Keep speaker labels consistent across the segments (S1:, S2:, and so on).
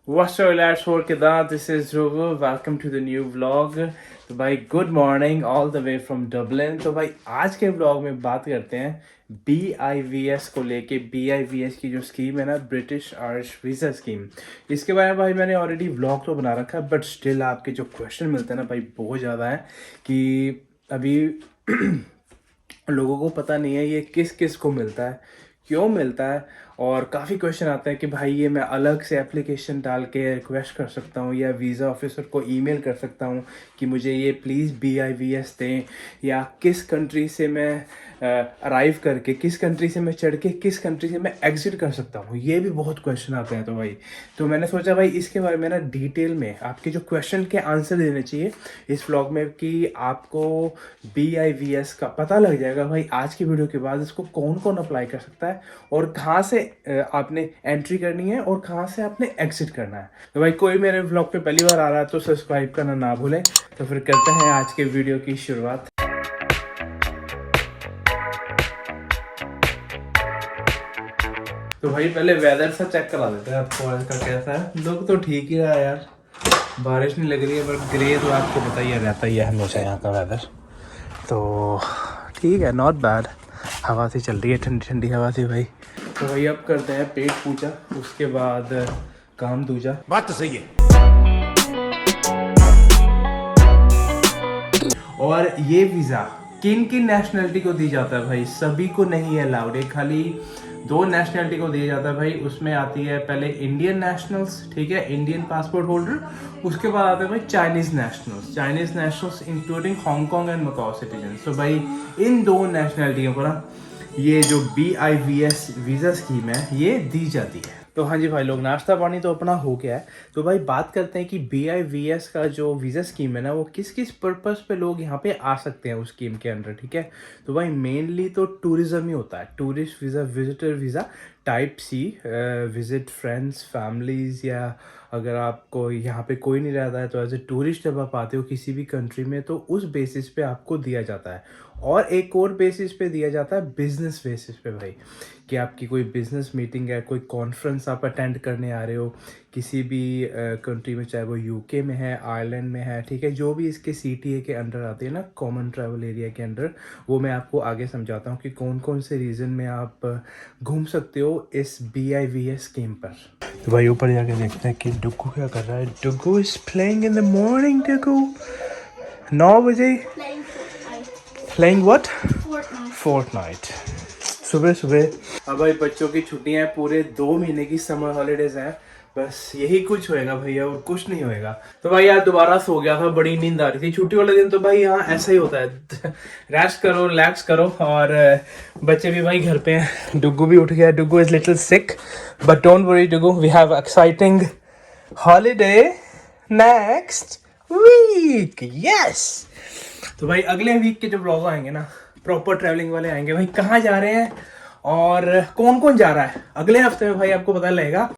S1: What's up lads, for Kedah? This is Dhruv. Welcome to the new vlog. तो भाई good morning all the way from Dublin. तो भाई आज के vlog में बात करते हैं BIVS को लेके। BIVS की जो स्कीम है ना, ब्रिटिश आयरिश वीज़ा स्कीम, इसके बारे में भाई मैंने ऑलरेडी व्लॉग तो बना रखा है, बट स्टिल आपके जो क्वेश्चन मिलते हैं ना भाई बहुत ज़्यादा है कि अभी लोगों को पता नहीं है ये किस किस को मिलता है, क्यों मिलता है। और काफ़ी क्वेश्चन आते हैं कि भाई ये मैं अलग से एप्लीकेशन डाल के रिक्वेस्ट कर सकता हूँ या वीज़ा ऑफिसर को ईमेल कर सकता हूँ कि मुझे ये प्लीज़ BIVS दें, या किस कंट्री से मैं अराइव करके, किस कंट्री से मैं चढ़ के, किस कंट्री से मैं एग्ज़िट कर सकता हूँ। ये भी बहुत क्वेश्चन आते हैं। तो मैंने सोचा भाई इसके बारे में ना डिटेल में आपके जो क्वेश्चन के आंसर देने चाहिए इस व्लॉग में, कि आपको BIVS का पता लग जाएगा भाई आज की वीडियो के बाद इसको कौन कौन अप्लाई कर सकता है और कहाँ से आपने एंट्री करनी है और कहाँ से आपने एग्जिट करना है। तो भाई कोई मेरे व्लॉग पे पहली बार आ रहा है तो सब्सक्राइब करना ना भूलें। तो फिर करते हैं आज के वीडियो की शुरुआत। तो भाई पहले वेदर सा चेक करा देते हैं आपको आज का कैसा है। लोग तो ठीक ही रहा यार, बारिश नहीं लग रही है, बट ग्रे तो आपको पता ही रहता ही है हमेशा यहाँ का वेदर। तो ठीक है, नॉट बैड। हवा सी चल रही है, ठंडी ठंडी हवा सी भाई। तो भाई अब करते हैं पेट पूजा, उसके बाद काम दूजा।
S2: बात तो सही है।
S1: और ये वीज़ा किन किन नेशनलिटी को दी जाता है भाई? सभी को नहीं है अलाउड, ये खाली 2 नेशनलिटी को दिया जाता है भाई। उसमें आती है पहले इंडियन नेशनल्स, ठीक है, इंडियन पासपोर्ट होल्डर। उसके बाद आते हैं भाई Chinese nationals including Hong Kong and Macau citizen. तो भाई इन 2 नेशनलिटियों को ना ये जो BIVS वीज़ा स्कीम है ये दी जाती है। तो हाँ जी भाई लोग, नाश्ता पानी तो अपना हो गया है। तो भाई बात करते हैं कि BIVS का जो वीज़ा स्कीम है ना वो किस किस पर्पस पे लोग यहाँ पे आ सकते हैं उस स्कीम के अंदर, ठीक है। तो भाई मेनली तो टूरिज़्म ही होता है, tourist visa, visitor visa type C, visit friends families, या अगर आपको यहाँ पे कोई नहीं रहता है तो एज ए टूरिस्ट जब आप आते हो किसी भी कंट्री में तो उस बेसिस पे आपको दिया जाता है। और एक और बेसिस पे दिया जाता है बिजनेस बेसिस पे भाई, कि आपकी कोई बिजनेस मीटिंग है, कोई कॉन्फ्रेंस आप अटेंड करने आ रहे हो किसी भी कंट्री में, चाहे वो UK में है, आयरलैंड में है, ठीक है, जो भी इसके CTA के अंडर आते हैं ना, कॉमन ट्रैवल एरिया के अंडर, वो मैं आपको आगे समझाता हूँ कि कौन कौन से रीज़न में आप घूम सकते हो इस BIVS स्कीम पर। तो भाई ऊपर जाके देखते हैं कि डुग्गू क्या कर रहा है। Duggu is playing in the morning. Duggu 9 बजे प्लेइंग व्हाट? फोर्टनाइट, सुबह सुबह। अब भाई बच्चों की छुट्टियां हैं, पूरे 2 महीने की समर हॉलीडेज हैं, बस यही कुछ होएगा भैया और कुछ नहीं होएगा। तो भाई यार दोबारा सो गया था, बड़ी नींद आ रही थी छुट्टी वाले दिन। तो भाई यहाँ ऐसा ही होता है, रेस्ट करो, रिलैक्स करो। और बच्चे भी भाई घर पे हैं, डुग्गू भी उठ गया। Duggu is little sick but don't worry Duggu, we have exciting holiday next week, yes. तो भाई अगले वीक के जो ब्लॉग आएंगे ना, प्रॉपर ट्रैवलिंग वाले आएंगे भाई। कहाँ जा रहे हैं और कौन कौन जा रहा है अगले हफ्ते में भाई आपको पता लगेगा।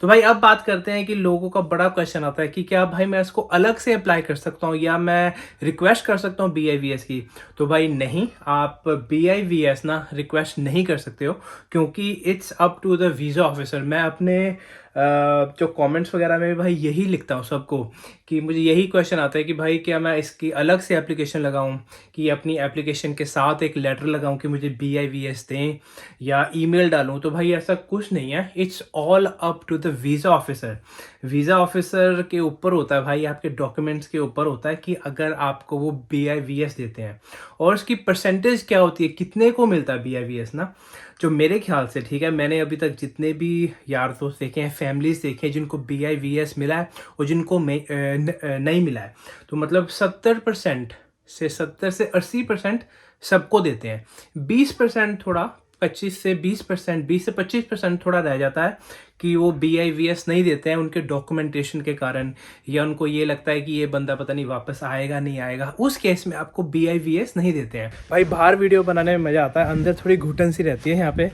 S1: तो भाई अब बात करते हैं कि लोगों का बड़ा क्वेश्चन आता है कि क्या भाई मैं इसको अलग से अप्लाई कर सकता हूँ या मैं रिक्वेस्ट कर सकता हूँ BIVS की? तो भाई नहीं, आप BIVS ना रिक्वेस्ट नहीं कर सकते हो, क्योंकि it's up to the visa officer. मैं अपने जो कमेंट्स वगैरह में भी भाई यही लिखता हूँ सबको, कि मुझे यही क्वेश्चन आता है कि भाई क्या मैं इसकी अलग से एप्लीकेशन लगाऊं, कि अपनी एप्लीकेशन के साथ एक लेटर लगाऊं कि मुझे BIVS दें, या ईमेल डालूं? तो भाई ऐसा कुछ नहीं है, it's all up to the visa officer. Visa officer के ऊपर होता है भाई, आपके डॉक्यूमेंट्स के ऊपर होता है कि अगर आपको वो BIVS देते हैं। और उसकी परसेंटेज क्या होती है, कितने को मिलता है BIVS ना, जो मेरे ख्याल से, ठीक है, मैंने अभी तक जितने भी यार दोस्त देखे हैं, फैमिलीज देखे हैं जिनको BIVS मिला है और जिनको नहीं मिला है, तो मतलब 70% से 80% सबको देते हैं। 20% थोड़ा 25 से 25% थोड़ा रह जाता है कि वो BIVS नहीं देते हैं उनके डॉक्यूमेंटेशन के कारण, या उनको ये लगता है कि ये बंदा पता नहीं वापस आएगा नहीं आएगा, उस केस में आपको BIVS नहीं देते हैं। भाई बाहर वीडियो बनाने में मज़ा आता है, अंदर थोड़ी घुटन सी रहती है यहाँ पे।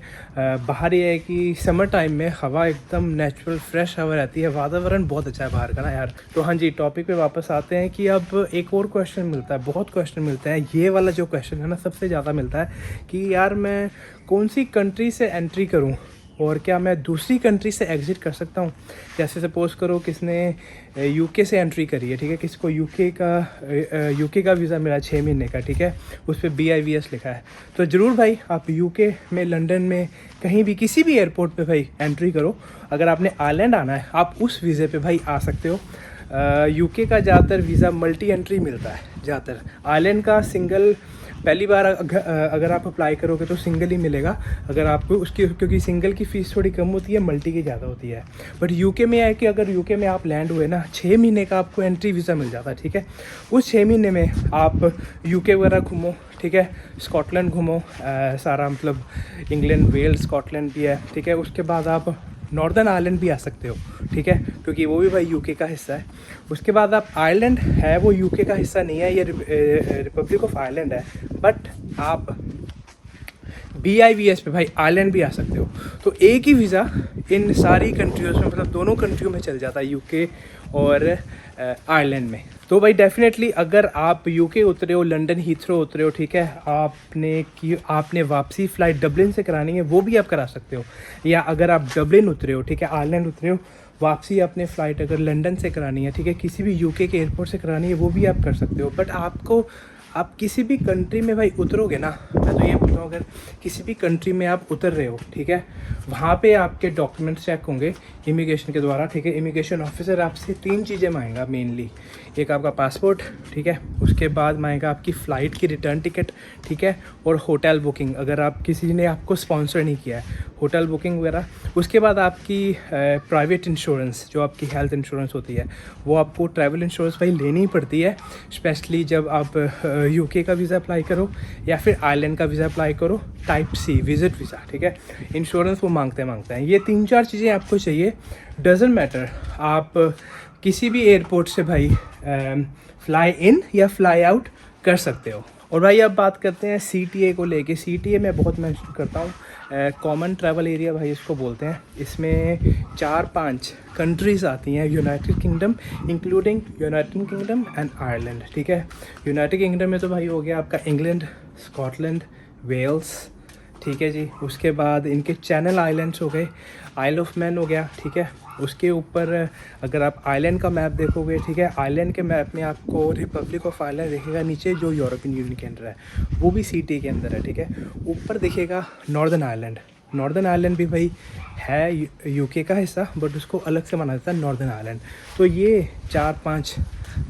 S1: बाहर ये है कि समर टाइम में हवा एकदम नेचुरल फ्रेश हवा रहती है, वातावरण बहुत अच्छा है बाहर का ना यार। तो हाँ जी, टॉपिक पे वापस आते हैं कि अब एक और क्वेश्चन मिलता है, बहुत क्वेश्चन मिलते हैं। ये वाला जो क्वेश्चन है ना सबसे ज़्यादा मिलता है कि यार मैं कौन सी कंट्री से एंट्री करूं और क्या मैं दूसरी कंट्री से एग्ज़िट कर सकता हूँ? जैसे सपोज़ करो किसने यूके से एंट्री करी है, ठीक है, किसी को यूके का वीज़ा मिला 6 महीने का, ठीक है, उस पर BIVS लिखा है, तो ज़रूर भाई आप यूके में, लंदन में, कहीं भी किसी भी एयरपोर्ट पे भाई एंट्री करो। अगर आपने आयरलैंड आना है आप उस वीज़े पे भाई आ सकते हो। यूके का ज़्यादातर वीज़ा मल्टी एंट्री मिलता है ज़्यादातर। आयरलैंड का सिंगल, पहली बार अगर आप अप्लाई करोगे तो सिंगल ही मिलेगा अगर आपको उसकी, क्योंकि सिंगल की फ़ीस थोड़ी कम होती है, मल्टी की ज़्यादा होती है। बट यूके में है कि अगर यूके में आप लैंड हुए ना, 6 महीने का आपको एंट्री वीज़ा मिल जाता है, ठीक है। उस 6 महीने में आप यूके वगैरह घूमो, ठीक है, स्कॉटलैंड घूमो, सारा मतलब इंग्लैंड, वेल्स, स्कॉटलैंड भी है, ठीक है। उसके बाद आप नॉर्दर्न आयरलैंड भी आ सकते हो, ठीक है, क्योंकि वो भी भाई यूके का हिस्सा है। उसके बाद आप आयरलैंड है, वो यूके का हिस्सा नहीं है, ये रिपब्लिक ऑफ आयरलैंड है, बट आप BIVS पे भाई आयरलैंड भी आ सकते हो। तो एक ही वीज़ा इन सारी कंट्रियों में, मतलब दोनों कंट्रियों में चल जाता है, यूके और आयरलैंड में। तो भाई डेफिनेटली अगर आप यूके उतरे हो, लंदन हीथ्रो उतरे हो, ठीक है, आपने वापसी फ़्लाइट डबलिन से करानी है, वो भी आप करा सकते हो। या अगर आप डबलिन उतरे हो, ठीक है, आयरलैंड उतरे हो, वापसी अपने फ़्लाइट अगर लंदन से करानी है, ठीक है, किसी भी यूके के एयरपोर्ट से करानी है, वो भी आप कर सकते हो। बट आप किसी भी कंट्री में भाई उतरोगे ना, मैं तो ये बोलता हूँ, अगर किसी भी कंट्री में आप उतर रहे हो, ठीक है, वहाँ पे आपके डॉक्यूमेंट्स चेक होंगे इमिग्रेशन के द्वारा, ठीक है। इमिग्रेशन ऑफिसर आपसे 3 चीज़ें मांगेगा मेनली। एक आपका पासपोर्ट, ठीक है, उसके बाद मांगेगा आपकी फ़्लाइट की रिटर्न टिकट, ठीक है, और होटल बुकिंग, अगर आप किसी ने आपको स्पॉन्सर नहीं किया है, होटल बुकिंग वगैरह। उसके बाद आपकी प्राइवेट इंश्योरेंस, जो आपकी हेल्थ इंश्योरेंस होती है, वो आपको ट्रैवल इंश्योरेंस भाई लेनी ही पड़ती है, स्पेशली जब आप यूके का वीज़ा अप्लाई करो या फिर आयरलैंड का वीज़ा अप्लाई करो, टाइप C विज़िट वीज़ा, ठीक है। इंश्योरेंस वो मांगते हैं। ये 3-4 चीज़ें आपको चाहिए। डजेंट मैटर आप किसी भी एयरपोर्ट से भाई फ्लाई इन या फ्लाई आउट कर सकते हो। और भाई अब बात करते हैं CTA को लेके। CTA मैं बहुत मेंशन करता हूँ, कॉमन ट्रैवल एरिया भाई इसको बोलते हैं। इसमें 4-5 कंट्रीज़ आती हैं, United kingdom, including United kingdom and Ireland, ठीक है। यूनाइटेड किंगडम में तो भाई हो गया आपका इंग्लैंड, स्कॉटलैंड, वेल्स, ठीक है जी। उसके बाद इनके चैनल आइलैंड्स हो गए, आइल ऑफ मैन हो गया, ठीक है। उसके ऊपर अगर आप आइलैंड का मैप देखोगे, ठीक है, आइलैंड के मैप में आपको रिपब्लिक ऑफ आयरलैंड दिखेगा नीचे, जो यूरोपियन यूनियन के अंदर है, वो भी CTA के अंदर है, ठीक है। ऊपर दिखेगा नॉर्दर्न आयरलैंड। नॉर्दर्न आयरलैंड भी भाई है यूके का हिस्सा, बट उसको अलग से माना जाता है नॉर्दर्न आयरलैंड। तो ये 4-5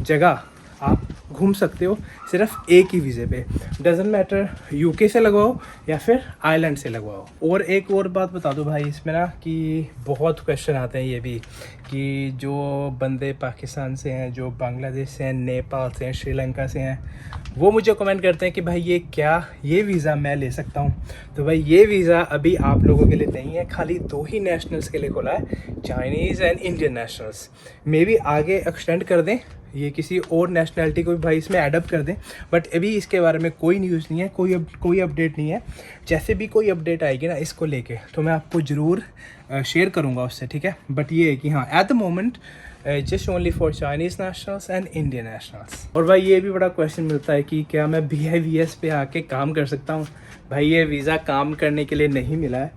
S1: जगह आप घूम सकते हो सिर्फ एक ही वीज़े पे। डजेंट मैटर यूके से लगवाओ या फिर आयरलैंड से लगवाओ। और एक और बात बता दो भाई इसमें ना, कि बहुत क्वेश्चन आते हैं ये भी, कि जो बंदे पाकिस्तान से हैं, जो बांग्लादेश से हैं, नेपाल से हैं, श्रीलंका से हैं, वो मुझे कमेंट करते हैं कि भाई ये वीज़ा मैं ले सकता हूँ। तो भाई ये वीज़ा अभी आप लोगों के लिए नहीं है, खाली 2 ही नेशनल्स के लिए खुला है, Chinese and Indian nationals. May be आगे एक्सटेंड कर दें, ये किसी और नेशनैलिटी को भी भाई इसमें एडप्ट कर दें, बट अभी इसके बारे में कोई न्यूज़ नहीं है, कोई अपडेट नहीं है। जैसे भी कोई अपडेट आएगी ना इसको लेके, तो मैं आपको ज़रूर शेयर करूँगा उससे, ठीक है। बट ये है कि हाँ, at the moment just only for Chinese nationals and Indian nationals. और भाई ये भी बड़ा क्वेश्चन मिलता है कि क्या मैं BIVS पे आके काम कर सकता हूँ? भाई ये वीज़ा काम करने के लिए नहीं मिला है,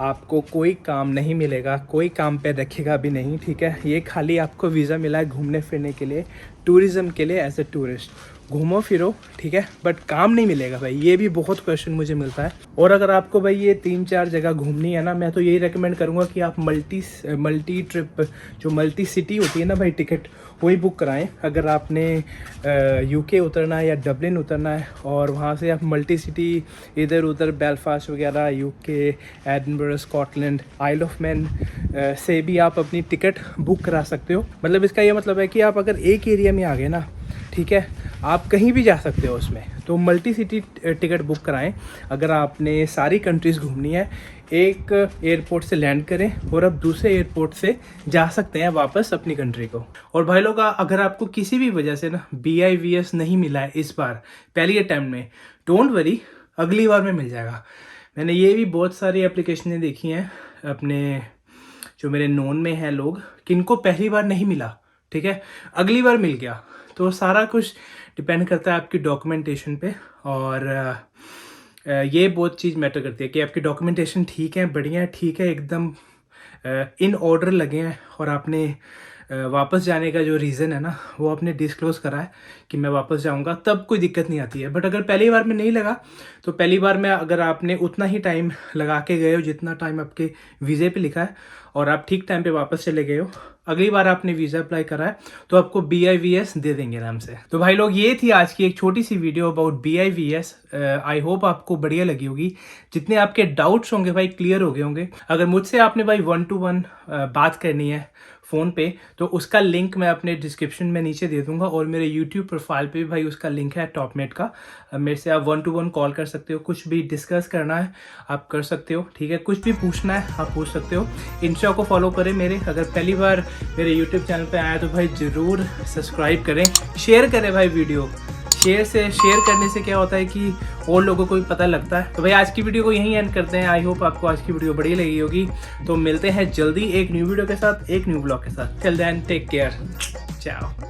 S1: आपको कोई काम नहीं मिलेगा, कोई काम पे रखेगा भी नहीं, ठीक है। ये खाली आपको वीज़ा मिला है घूमने फिरने के लिए, टूरिज़्म के लिए, एज ए टूरिस्ट घूमो फिरो, ठीक है, बट काम नहीं मिलेगा भाई। ये भी बहुत क्वेश्चन मुझे मिलता है। और अगर आपको भाई ये 3-4 जगह घूमनी है ना, मैं तो यही रेकमेंड करूँगा कि आप मल्टी ट्रिप, जो मल्टी सिटी होती है ना भाई, टिकट वही बुक कराएं। अगर आपने यूके उतरना है या डबलिन उतरना है, और वहाँ से आप मल्टी सिटी इधर उधर बेलफास्ट वगैरह, UK, Edinburgh, Scotland, Isle of Man से भी आप अपनी टिकट बुक करा सकते हो। मतलब इसका ये मतलब है कि आप अगर एक एरिया में आ गए ना, ठीक है, आप कहीं भी जा सकते हो उसमें। तो मल्टी सिटी टिकट बुक कराएं अगर आपने सारी कंट्रीज़ घूमनी है। एक एयरपोर्ट से लैंड करें और अब दूसरे एयरपोर्ट से जा सकते हैं वापस अपनी कंट्री को। और भाई लोग, अगर आपको किसी भी वजह से ना BIVS नहीं मिला है इस बार पहली अटैम्प्ट में, डोंट वरी, अगली बार में मिल जाएगा। मैंने ये भी बहुत सारी एप्लीकेशनें देखी हैं अपने, जो मेरे नोन में हैं लोग, किनको पहली बार नहीं मिला, ठीक है, अगली बार मिल गया। तो सारा कुछ डिपेंड करता है आपकी डॉक्यूमेंटेशन पे। और ये बहुत चीज़ मैटर करती है कि आपकी डॉक्यूमेंटेशन ठीक है, बढ़िया है, ठीक है, एकदम इन ऑर्डर लगे हैं, और आपने वापस जाने का जो रीज़न है ना वो आपने डिस्क्लोज़ करा है कि मैं वापस जाऊंगा, तब कोई दिक्कत नहीं आती है। बट अगर पहली बार में नहीं लगा तो पहली बार में अगर आपने उतना ही टाइम लगा के गए हो जितना टाइम आपके वीज़े पे लिखा है और आप ठीक टाइम पे वापस चले गए हो, अगली बार आपने वीज़ा अप्लाई करा है तो आपको BIVS दे देंगे आराम से। तो भाई लोग, ये थी आज की एक छोटी सी video about BIVS। I hope आपको बढ़िया लगी होगी। जितने आपके डाउट्स होंगे भाई क्लियर हो गए होंगे। अगर मुझसे आपने भाई 1-to-1 बात करनी है फ़ोन पे तो उसका लिंक मैं अपने डिस्क्रिप्शन में नीचे दे दूंगा, और मेरे यूट्यूब प्रोफाइल पे भी भाई उसका लिंक है टॉपमेट का। मेरे से आप 1-to-1 कॉल कर सकते हो, कुछ भी डिस्कस करना है आप कर सकते हो, ठीक है, कुछ भी पूछना है आप पूछ सकते हो। इंस्टा को फॉलो करें मेरे, अगर पहली बार मेरे यूट्यूब चैनल पे आया तो भाई ज़रूर सब्सक्राइब करें, शेयर करें भाई वीडियो। शेयर करने से क्या होता है कि और लोगों को भी पता लगता है। तो भाई आज की वीडियो को यहीं एंड करते हैं। आई होप आपको आज की वीडियो बढ़िया लगी होगी। तो मिलते हैं जल्दी एक न्यू वीडियो के साथ, एक न्यू ब्लॉग के साथ। टिल देन टेक केयर, चाओ।